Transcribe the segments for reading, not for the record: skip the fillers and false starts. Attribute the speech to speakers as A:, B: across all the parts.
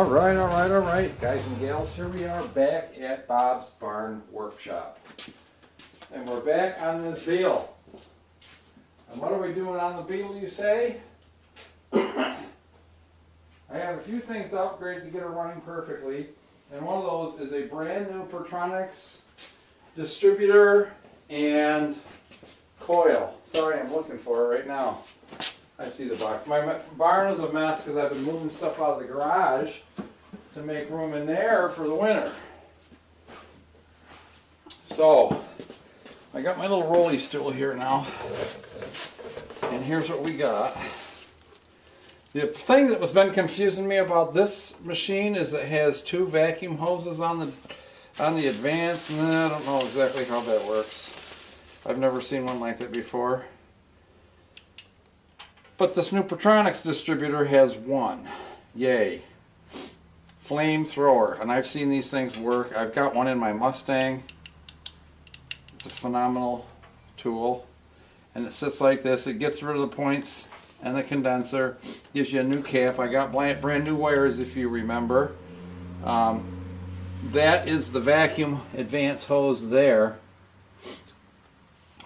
A: All right, guys and gals, here we are back at Bob's Barn Workshop. And we're back on this Beetle. And what are we doing on the Beetle, you say? I have a few things to upgrade to get it running perfectly. And one of those is a brand new Pertronix distributor and coil. Sorry, I'm looking for it right now. I see the box. My barn is a mess because I've been moving stuff out of the garage to make room in there for the winter. So, I got my little rolly stool here now. And here's what we got. The thing that was been confusing me about this machine is it has two vacuum hoses on the advanced, and I don't know exactly how that works. I've never seen one like that before. But this new Pertronix distributor has one. Yay. Flamethrower. And I've seen these things work. I've got one in my Mustang. It's a phenomenal tool. And it sits like this. It gets rid of the points and the condenser. Gives you a new cap. I got brand new wires, if you remember. That is the vacuum advance hose there.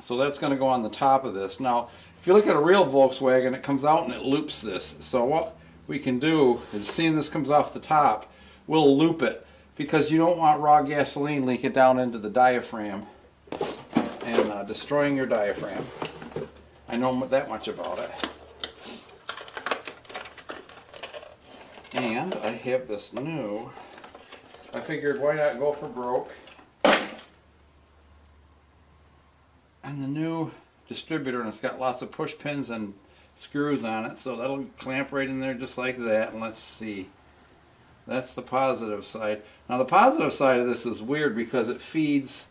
A: So that's going to go on the top of this. Now, if you look at a real Volkswagen, it comes out and it loops this. So what we can do is, seeing this comes off the top, we'll loop it, because you don't want raw gasoline leaking down into the diaphragm and destroying your diaphragm. I know that much about it. And I have this new, I figured why not go for broke. And the new distributor, and it's got lots of push pins and screws on it, so that'll clamp right in there just like that. And let's see, that's the positive side. Now the positive side of this is weird because it feeds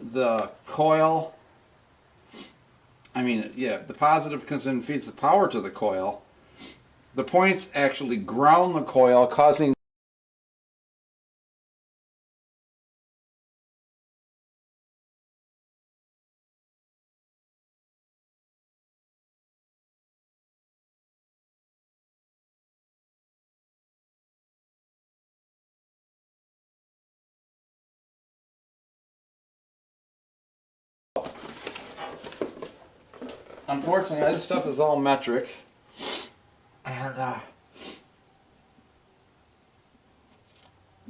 A: the coil. I mean, yeah, the positive comes in and feeds the power to the coil. The points actually ground the coil, causing unfortunately, this stuff is all metric, and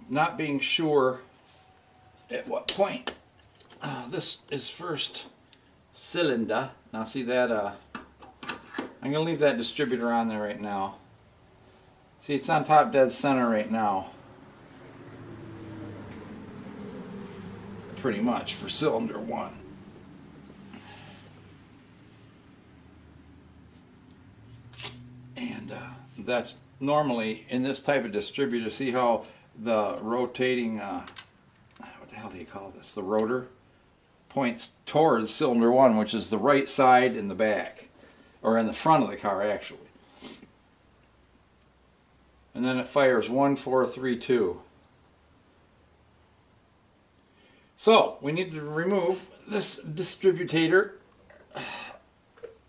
A: not being sure at what point this is first cylinder. Now see that, I'm going to leave that distributor on there right now. See, it's on top dead center right now. Pretty much for cylinder one. And that's normally in this type of distributor. See how the rotating, what the hell do you call this? The rotor points towards cylinder one, which is the right side in the back, or in the front of the car actually. And then it fires 1, 4, 3, 2. So we need to remove this distributor.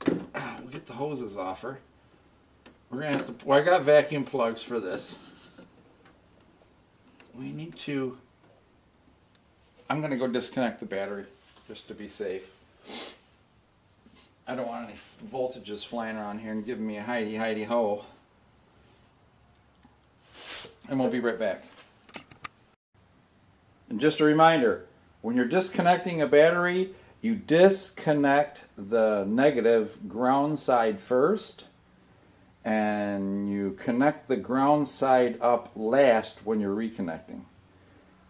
A: We'll get the hoses off her. We're gonna have to. Well, I got vacuum plugs for this. We need to. I'm gonna go disconnect the battery just to be safe. I don't want any voltages flying around here and giving me a hidey ho. And we'll be right back. And just a reminder, when you're disconnecting a battery, you disconnect the negative ground side first, and you connect the ground side up last when you're reconnecting.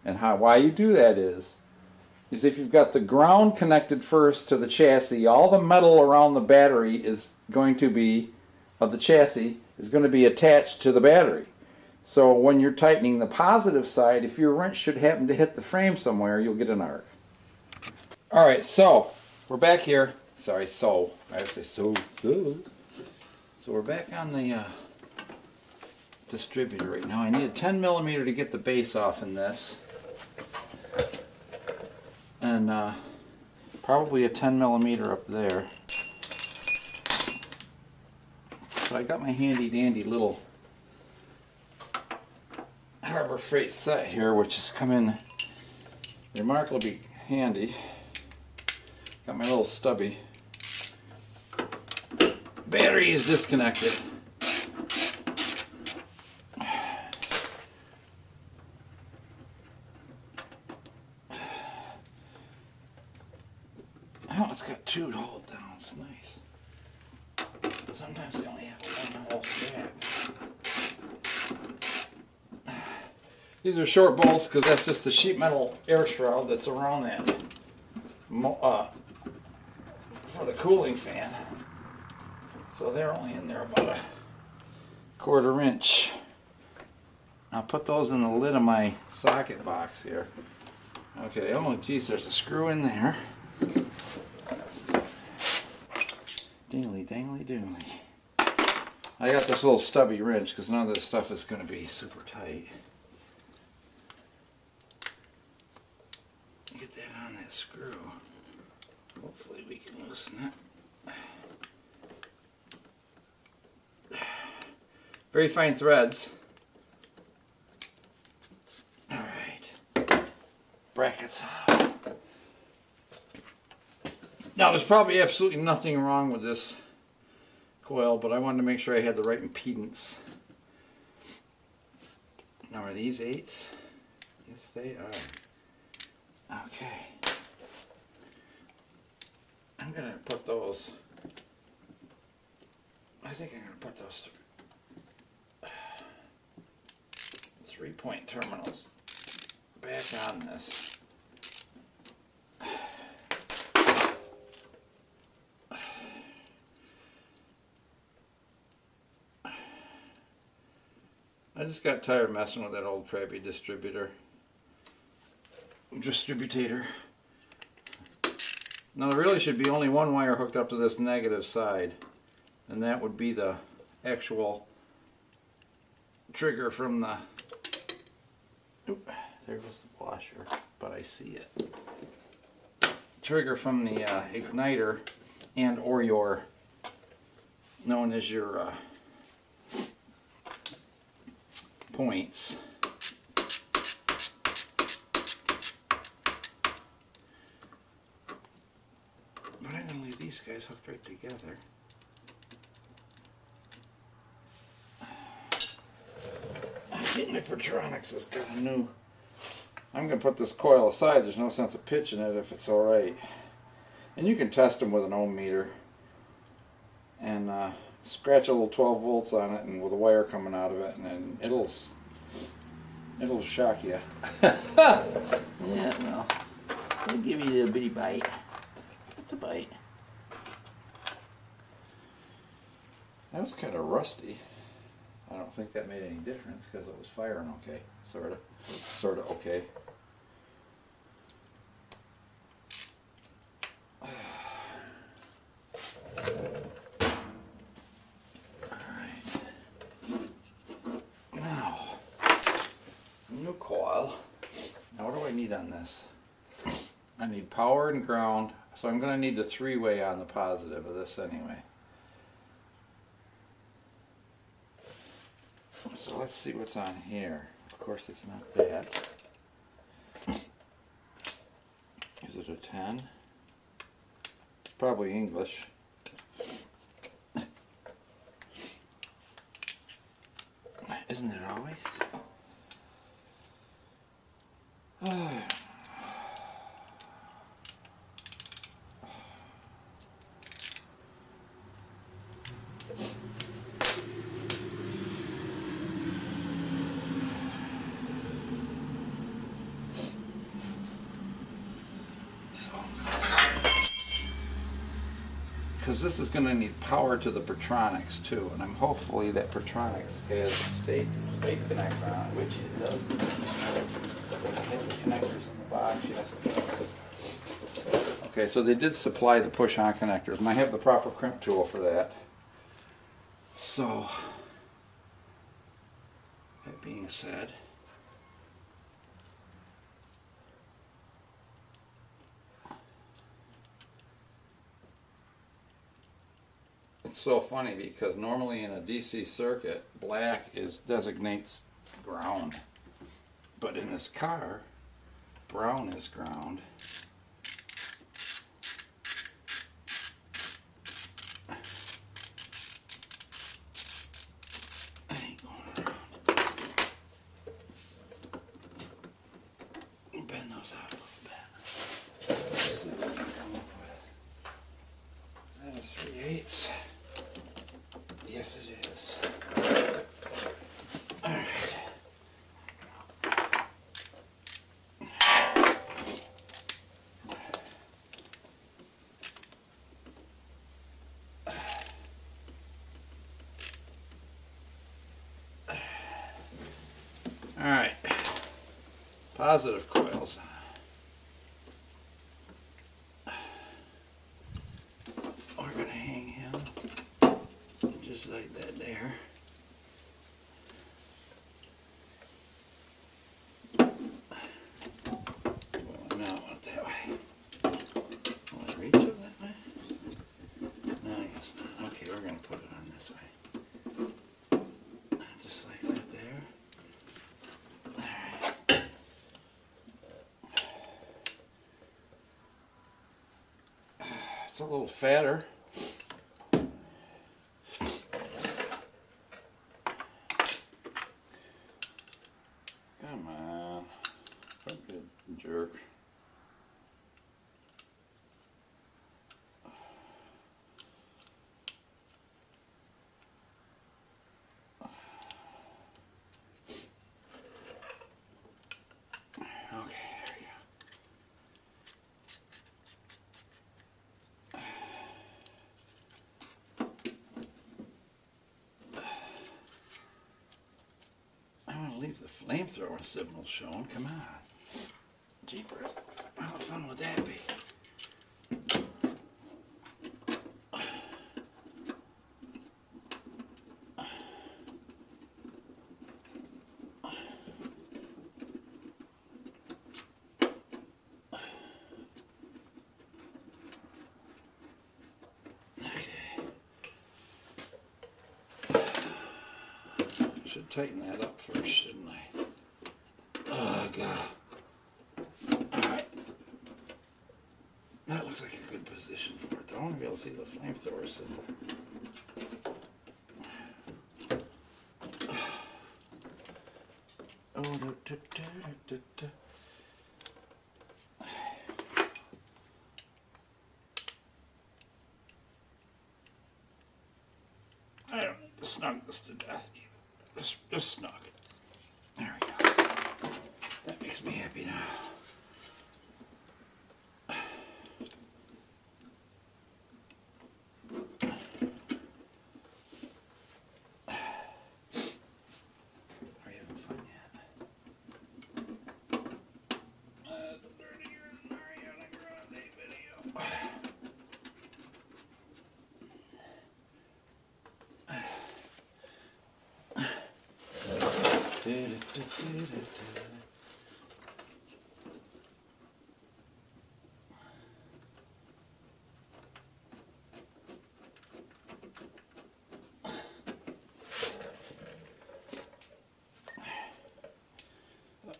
A: And why you do that is if you've got the ground connected first to the chassis, all the metal around the battery is going to be, of the chassis, is going to be attached to the battery. So when you're tightening the positive side, if your wrench should happen to hit the frame somewhere, you'll get an arc. Alright, so we're back here. Sorry, I have to say so. So we're back on the distributor right now. I need a 10 millimeter to get the base off in this. And probably a 10 millimeter up there. So I got my handy dandy little Harbor Freight set here, which has come in remarkably handy. Got my little stubby. Battery is disconnected. Oh, it's got 2 hold downs. Nice. Sometimes they only have 1 whole stack. These are short bolts because that's just the sheet metal air shroud that's around that for the cooling fan. So they're only in there about a 1/4 inch. I'll put those in the lid of my socket box here. Okay, oh geez, there's a screw in there. Dingly dangly doongly. I got this little stubby wrench because none of this stuff is going to be super tight. Get that on that screw. Hopefully we can loosen it. Very fine threads. Alright. Brackets off. Now there's probably absolutely nothing wrong with this coil, but I wanted to make sure I had the right impedance. Now are these 8s? Yes they are. Okay. I'm going to put those, I think I'm going to put those 3-point terminals back on this. I just got tired messing with that old crappy distributor. Now there really should be only 1 wire hooked up to this negative side, and that would be the actual trigger from the, oop, there goes the washer, but I see it. Trigger from the igniter and or your, known as your points. But I'm going to leave these guys hooked right together. I think my Pertronix has got a new... I'm going to put this coil aside. There's no sense of pitching it if it's alright. And you can test them with an ohm meter. And scratch a little 12 volts on it and with a wire coming out of it, and then it'll shock you. Yeah, well, it'll give you a little bitty bite. Just a bite. That was kind of rusty. I don't think that made any difference because it was firing okay, sort of okay. New coil. Now what do I need on this? I need power and ground, so I'm going to need the 3-way on the positive of this anyway. So let's see what's on here. Of course it's not that. Is it a 10? It's probably English. Isn't it always? Because this is going to need power to the Pertronix too, and I'm hopefully that Pertronix has state connector on it, which it does. I have the connectors in the box, yes it does. Okay, so they did supply the push-on connectors, and I have the proper crimp tool for that. So, that being said, it's so funny because normally in a DC circuit, black designates ground. But in this car, brown is ground. I ain't going around. Bend those out a little bit. Let's see what we can come up with. That is 3/8. Yes, it is. All right. All right. Positive coils. We're going to hang him just like that there. Well, now I want it that way. Will I reach it that way? No, I guess not. Okay, we're going to put it on this way. Just like that there. It's a little fatter. Come on. Don't be a jerk. Okay, there we go. I want to leave the flamethrower signal shown. Come on. Jeepers. How fun would that be? Should tighten that up first, shouldn't I? Oh, God. Alright. That looks like a good position for it. I want to be able to see the flamethrower symbol. Oh, I don't need to snug this to death. Just snug. There we go. That makes me happy now. Are you having fun yet? The dirtier Mariana Grande video.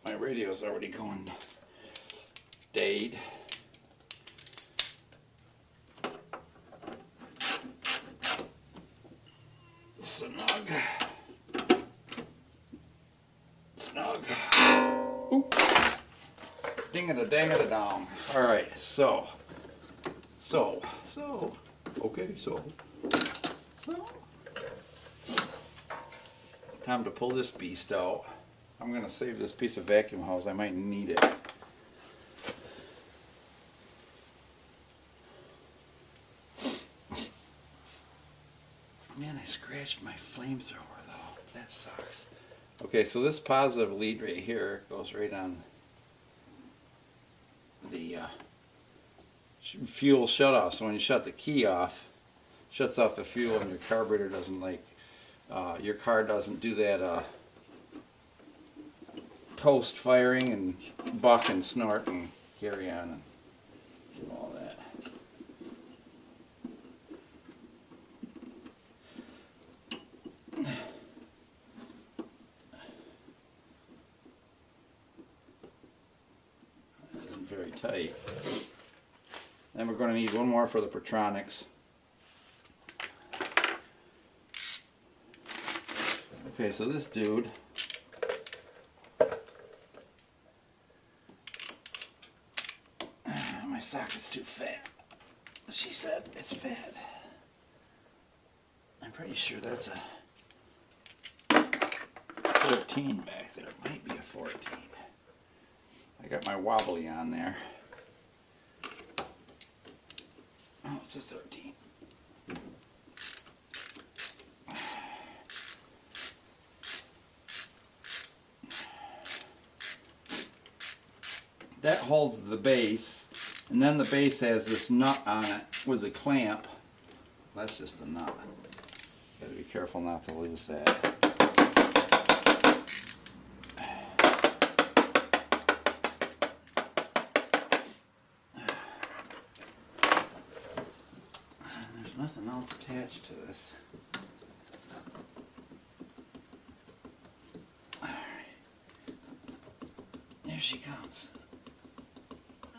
A: My radio's already going dead. Snug. Snug. Oop. Ding-a-da-dang-a-da-dong. Alright, so. Okay, so. Time to pull this beast out. I'm going to save this piece of vacuum hose. I might need it. Man, I scratched my flamethrower though. That sucks. Okay, so this positive lead right here goes right on the fuel shutoff. So when you shut the key off, shuts off the fuel, and your carburetor doesn't your car doesn't do that post firing and buck and snort and carry on and do all that. very tight. Then we're going to need one more for the Pertronix. Okay, so this dude, my socket's too fat. She said it's fat. I'm pretty sure that's a 13 back there. It might be a 14. I got my wobbly on there. Oh, it's a 13. That holds the base, and then the base has this nut on it with the clamp. That's just a nut. Gotta be careful not to lose that. There's nothing else attached to this. Alright. There she comes.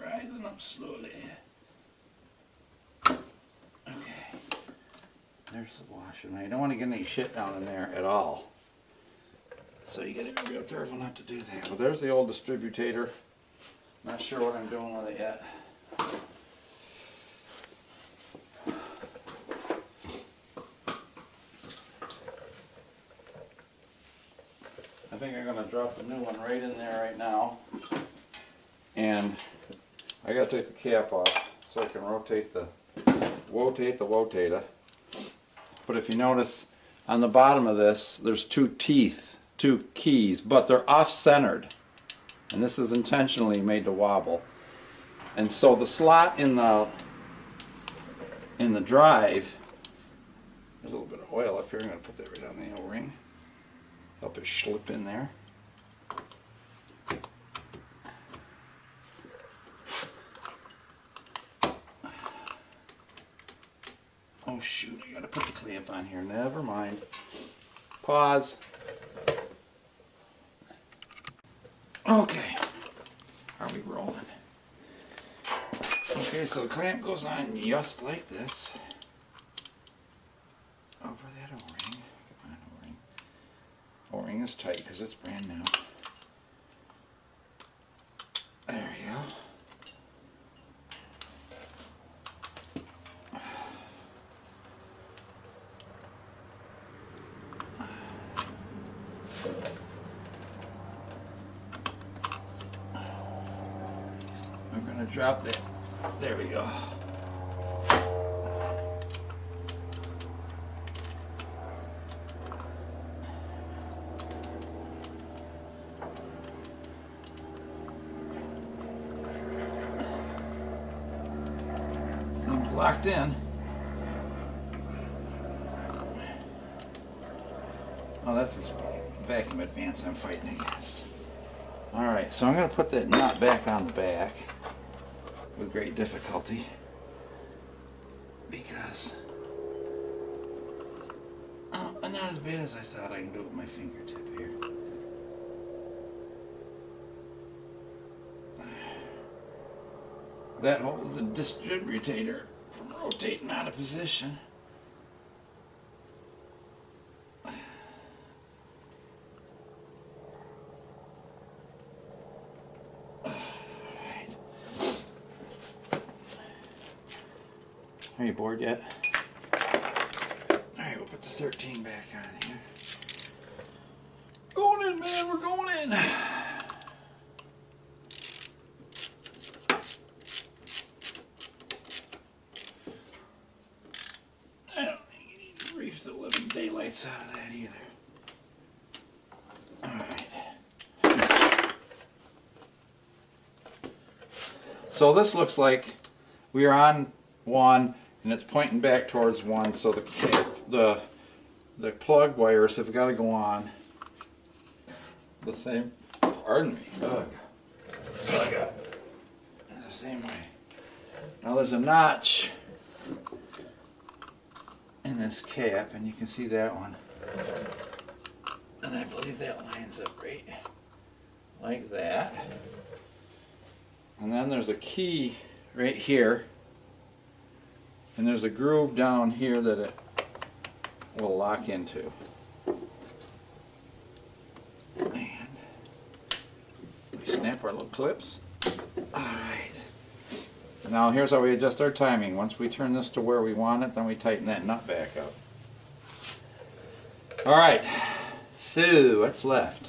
A: Rising up slowly. Okay. There's the washer. Now you don't want to get any shit down in there at all. So you gotta be real careful not to do that. Well, there's the old distributor. Not sure what I'm doing with it yet. I think I'm gonna drop the new one right in there right now. And I gotta take the cap off so I can rotate the rotator. But if you notice on the bottom of this, there's two teeth, two keys, but they're off-centered. And this is intentionally made to wobble. And so the slot in the drive, there's a little bit of oil up here. I'm gonna put that right on the O-ring. Help it slip in there. Oh shoot, I gotta put the clamp on here. Never mind. Pause. Okay. Are we rolling? Okay, so the clamp goes on just like this. Over that O-ring. Come on, O-ring. O-ring is tight because it's brand new. There we go. I'm going to drop that. There we go. Seems locked in. Oh, that's this vacuum advance I'm fighting against. Alright, so I'm going to put that nut back on the back with great difficulty because not as bad as I thought. I can do it with my fingertip here. That holds the distributor from rotating out of position. Are you bored yet? Alright, we'll put the 13 back on here. Going in, man, we're going in. I don't think you need to reef the living daylights out of that either. Alright. So this looks like we are on one, and it's pointing back towards one, so the plug wires have got to go on the same. Pardon me. Ugh. The same way. Now there's a notch in this cap, and you can see that one. And I believe that lines up right like that. And then there's a key right here, and there's a groove down here that it will lock into. And we snap our little clips. Alright. Now here's how we adjust our timing. Once we turn this to where we want it, then we tighten that nut back up. Alright, so what's left?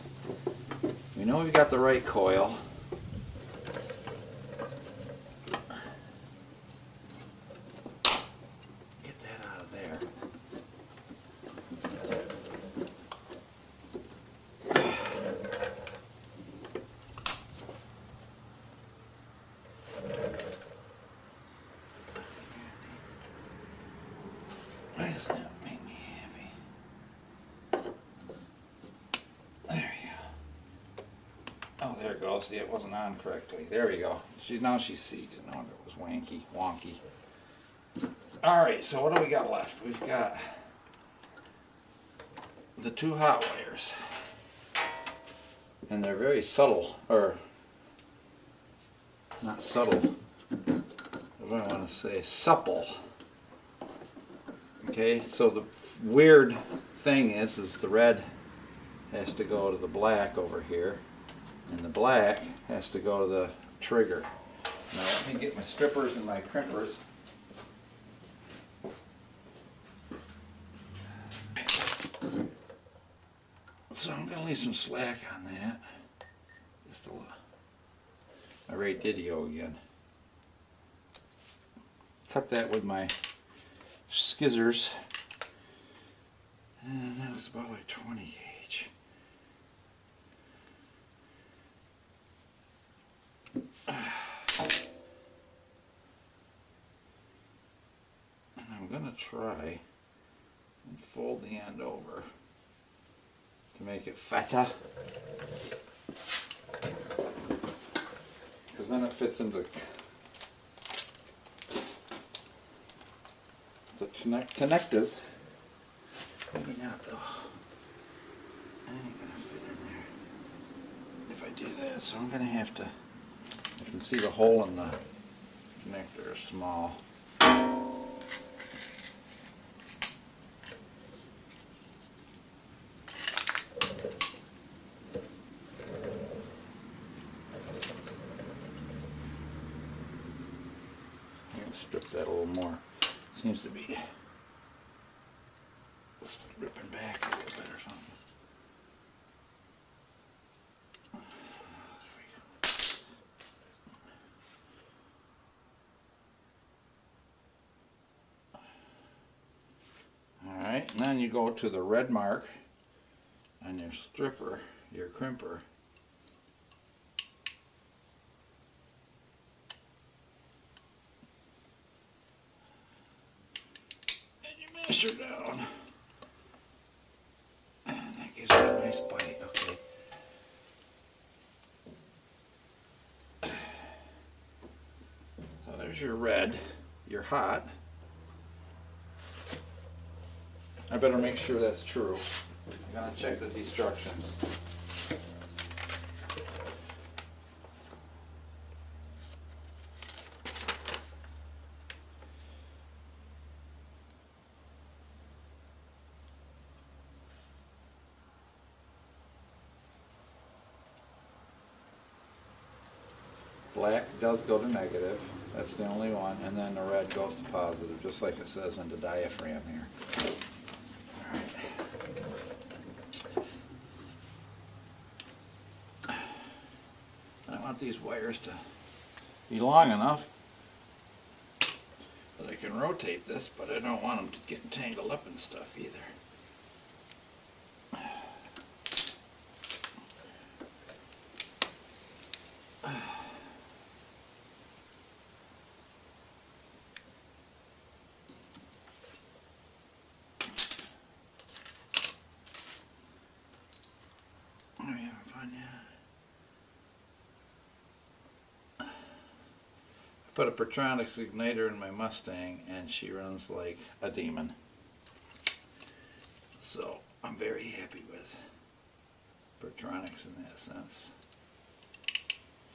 A: We know we've got the right coil. Get that out of there. Why does that make me heavy? There you go. Oh, there it goes. See, it wasn't on correctly. There we go. Now she sees. No wonder it was wonky. Alright, so what do we got left? We've got the two hot wires. And they're very subtle, or not subtle, what do I want to say? Supple. Okay, so the weird thing is the red has to go to the black over here, and the black has to go to the trigger. Now let me get my strippers and my crimpers. So I'm going to leave some slack on that. Just a little. I rate Didio again. Cut that with my skizzers. And that was about like 20 gauge. And I'm going to try and fold the end over to make it fatter, because then it fits into the connectors. Maybe not though. That ain't gonna fit in there if I do that. So I'm gonna have to. You can see the hole in the connector is small. Strip that a little more. Seems to be ripping back a little bit or something. Alright, and then you go to the red mark on your stripper, your crimper. Measure down, and that gives it a nice bite. Okay. So there's your red, your hot. I better make sure that's true. I'm gonna check the instructions. Black does go to negative, that's the only one, and then the red goes to positive, just like it says in the diaphragm here. Alright. I want these wires to be long enough that I can rotate this, but I don't want them to get tangled up and stuff either. Put a Pertronix igniter in my Mustang and she runs like a demon. So I'm very happy with Pertronix in that sense.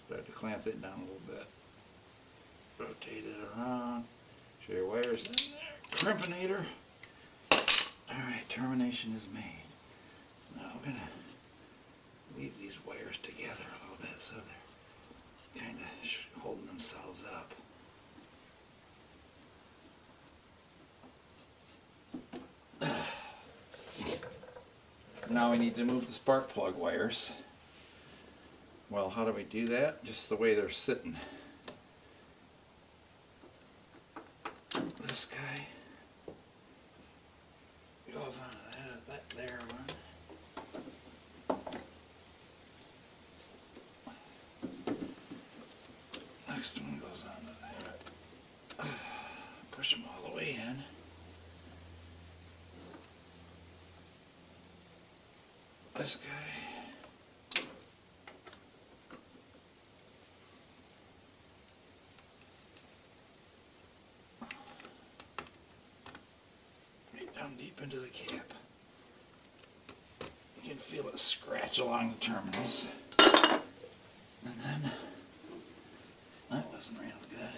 A: Start to clamp that down a little bit. Rotate it around. Show your wires in there. Crimpinator. Alright, termination is made. Now we're going to weave these wires together a little bit so they're kind of holding themselves up. Now we need to move the spark plug wires. Well, how do we do that? Just the way they're sitting. This guy goes onto that there one. Next one goes onto that. Push them all the way in. This guy. Right down deep into the cap. You can feel it scratch along the terminals. And then, that wasn't real good.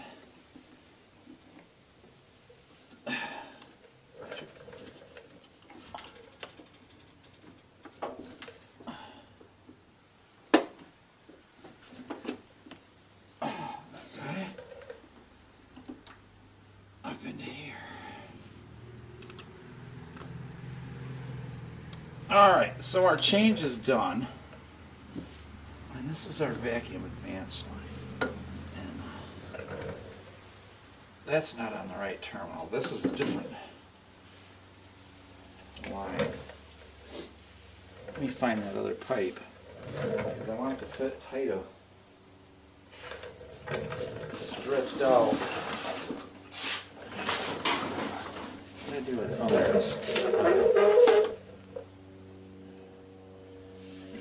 A: Up into here. Alright, so our change is done. And this is our vacuum advance line. And that's not on the right terminal. This is a different line. Let me find that other pipe. Because I want it to fit tighter. Stretched out. What did I do with it? Oh, there it is.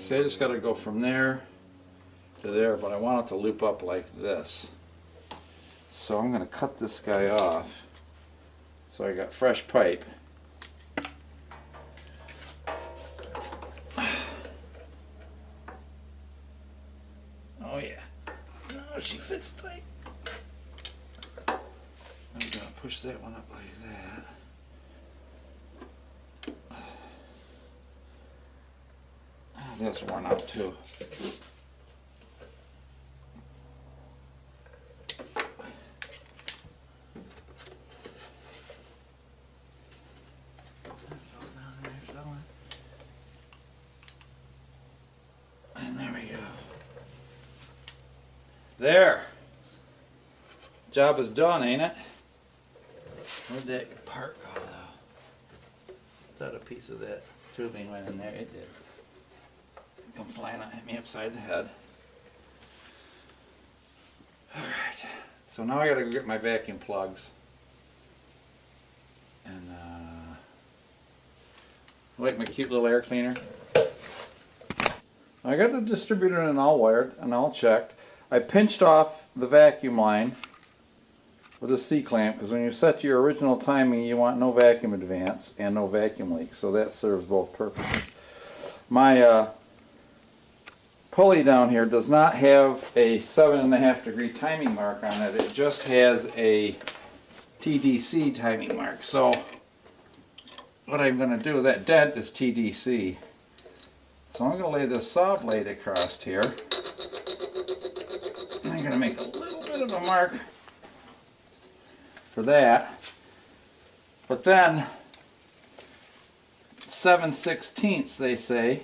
A: See, I just got to go from there to there, but I want it to loop up like this. So I'm going to cut this guy off. So I got fresh pipe. Oh yeah. Oh, she fits tight. I'm going to push that one up like that. That's worn out too. And there we go. There. Job is done, ain't it? Where'd that part go though? Thought a piece of that tubing went in there. It did. Come flying out, hit me upside the head. Alright, so now I gotta go get my vacuum plugs. And like my cute little air cleaner. I got the distributor and all wired and all checked. I pinched off the vacuum line with a C-clamp because when you set your original timing you want no vacuum advance and no vacuum leak, so that serves both purposes. My pulley down here does not have a 7.5 degree timing mark on it. It just has a TDC timing mark. So what I'm going to do, that dent is TDC. So I'm going to lay this saw blade across here. And I'm going to make a little bit of a mark for that. But then 7/16 they say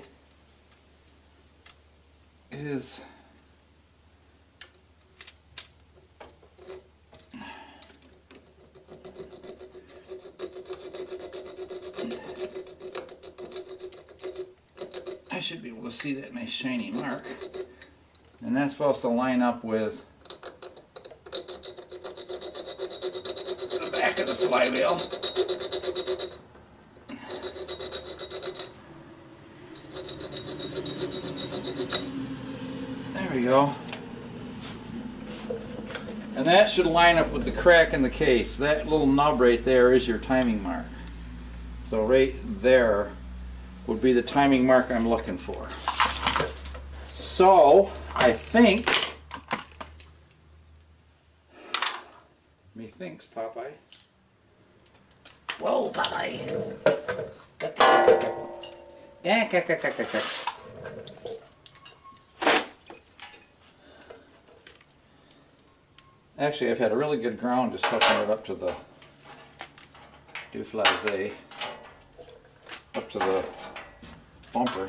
A: is I should be able to see that nice shiny mark, and that's supposed to line up with the back of the flywheel. There we go. And that should line up with the crack in the case. That little nub right there is your timing mark. So right there would be the timing mark I'm looking for. So I think Thanks, Popeye.
B: Whoa, Popeye.
A: Actually, I've had a really good ground just hooking it up to the Duflaze, up to the bumper,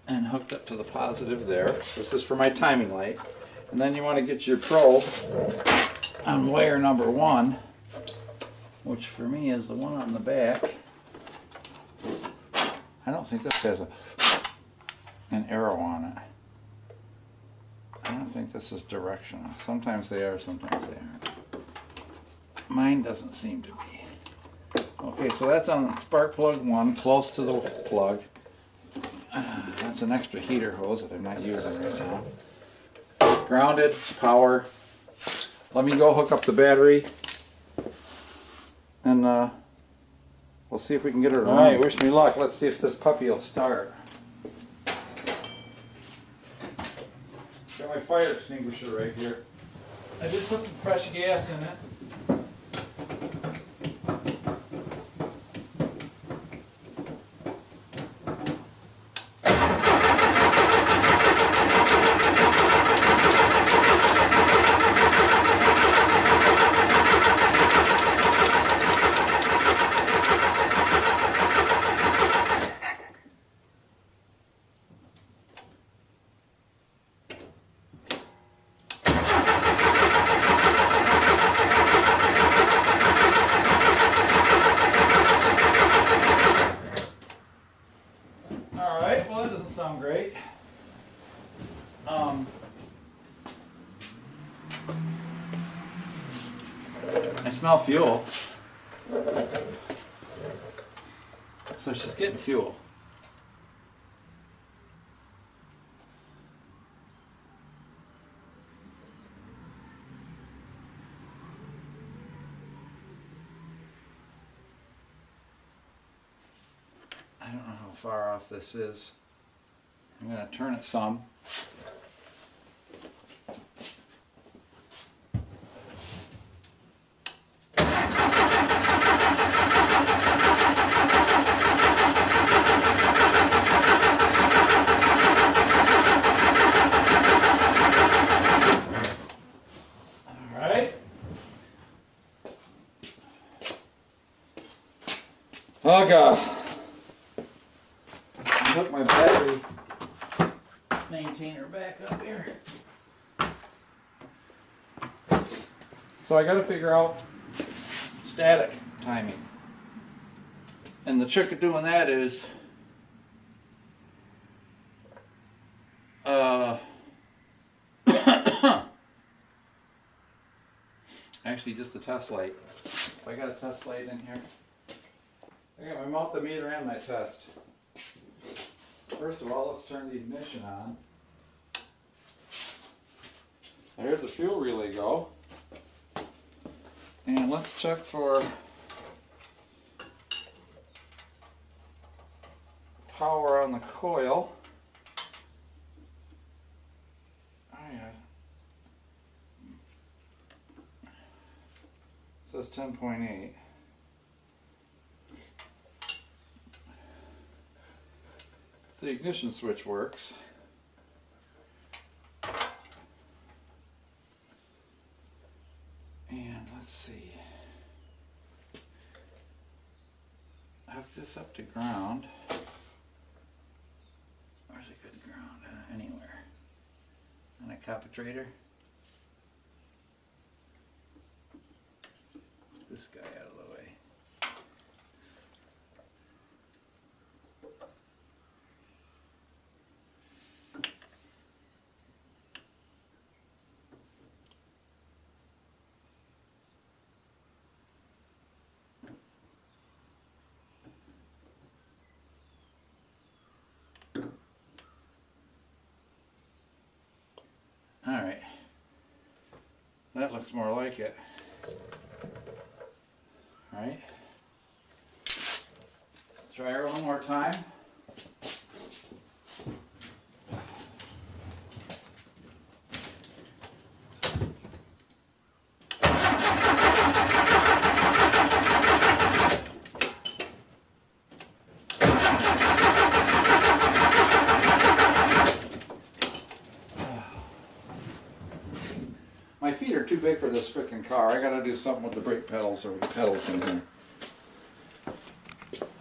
A: and hooked up to the positive there. This is for my timing light. And then you want to get your probe on wire number 1, which for me is the one on the back. I don't think this has an arrow on it. I don't think this is directional. Sometimes they are, sometimes they aren't. Mine doesn't seem to be. Okay, so that's on spark plug 1, close to the plug. That's an extra heater hose that I'm not using right now. Grounded, power. Let me go hook up the battery, and we'll see if we can get it running. Alright, wish me luck. Let's see if this puppy will start. Got my fire extinguisher right here. I did put some fresh gas in it. Alright, well that doesn't sound great. I smell fuel. So she's getting fuel. I don't know how far off this is. I'm going to turn it some. Oh God. I took my battery maintainer back up here. So I got to figure out static timing. And the trick of doing that is actually just the test light. So I got a test light in here. I got my multimeter and my test. First of all, let's turn the ignition on. Here's the fuel relay go. And let's check for power on the coil. Oh yeah. It says 10.8. The ignition switch works. And let's see. Hook this up to ground. Where's a good ground? Anywhere. And a carburetor. Get this guy out of the way. Alright, that looks more like it. Alright, try her one more time. My feet are too big for this freaking car. I gotta do something with the brake pedals or the pedals in here.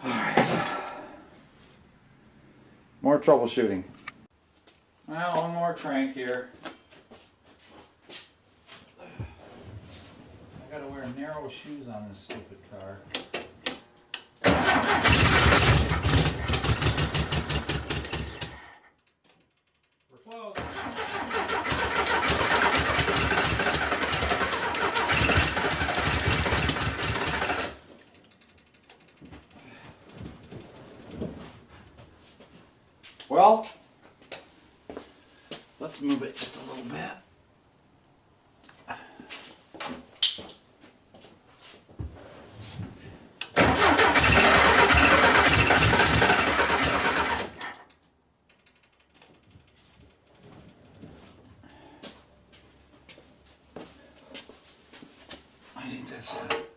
A: Alright. More troubleshooting. Well, one more crank here. I gotta wear narrow shoes on this stupid car. We're close. Well, let's move it just a little bit. I think that's it.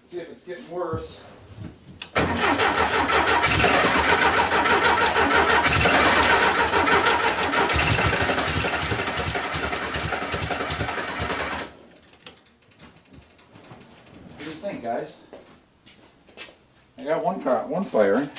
A: See if it's getting worse. What do you think, guys? I got one firing.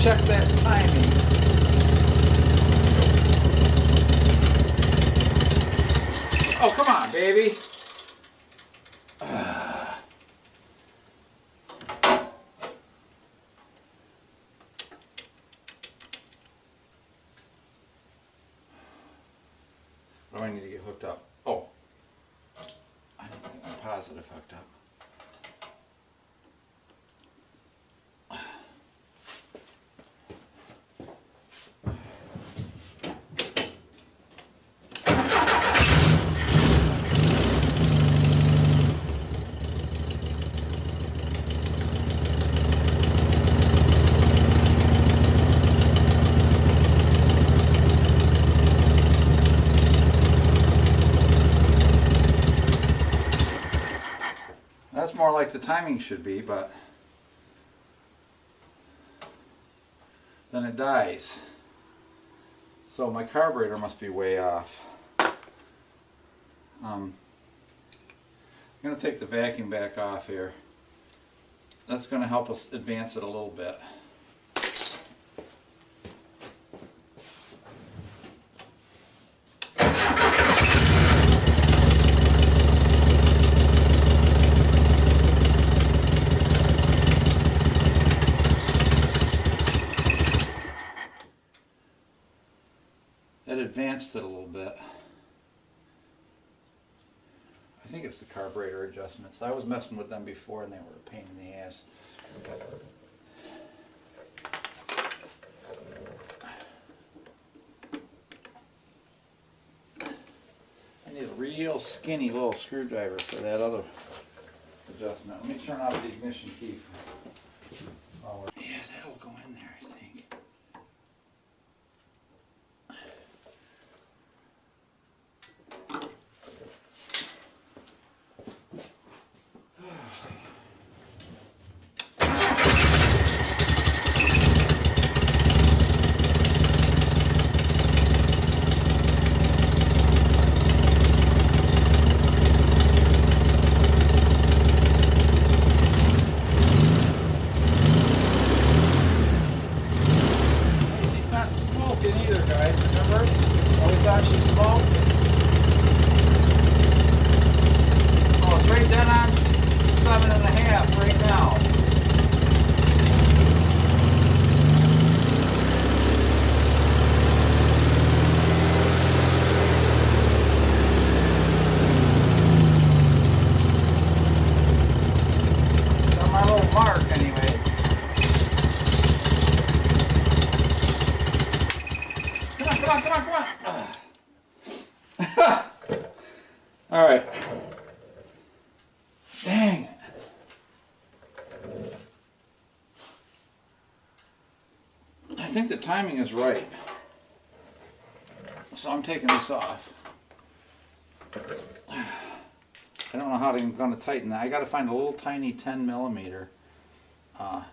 A: Check that timing. Oh, come on, baby. What do I need to get hooked up? Oh, I need to get my positive hooked up. That's more like the timing should be, but then it dies. So my carburetor must be way off. I'm going to take the vacuum back off here. That's going to help us advance it a little bit. It advanced it a little bit. I think it's the carburetor adjustments. I was messing with them before and they were a pain in the ass. I need a real skinny little screwdriver for that other adjustment. Let me turn off the ignition key. Yeah, that'll go in there, I think. smoking either, guys. Remember? Always thought she smoked. Oh, it's right down on 7.5 right now. Got my little mark anyway. Come on. All right. Dang it. I think the timing is right. So I'm taking this off. I don't know how I'm going to tighten that. I got to find a little tiny 10 millimeter. I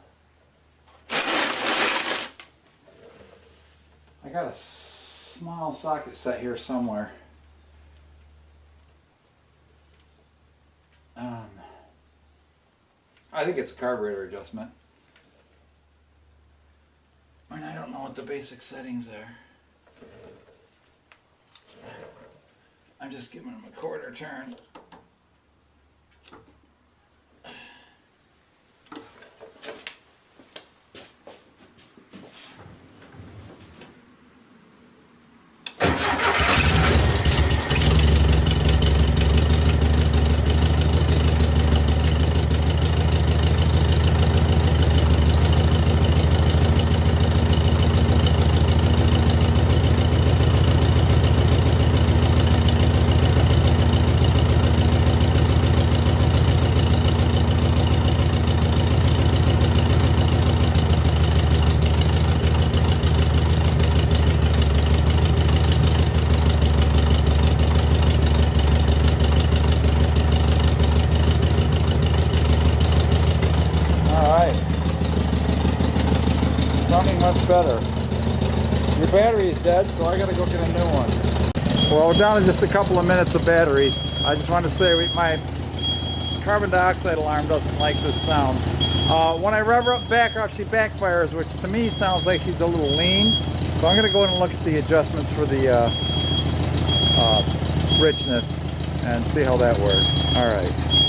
A: got a small socket set here somewhere. I think it's a carburetor adjustment. And I don't know what the basic settings are. I'm just giving them a quarter turn. Sounding much better. Your battery is dead, so I gotta go get a new one. Well, we're down to just a couple of minutes of battery. I just want to say my carbon dioxide alarm doesn't like this sound. When I rev her up back up, she backfires, which to me sounds like she's a little lean. So I'm gonna go in and look at the adjustments for the richness and see how that works. All right.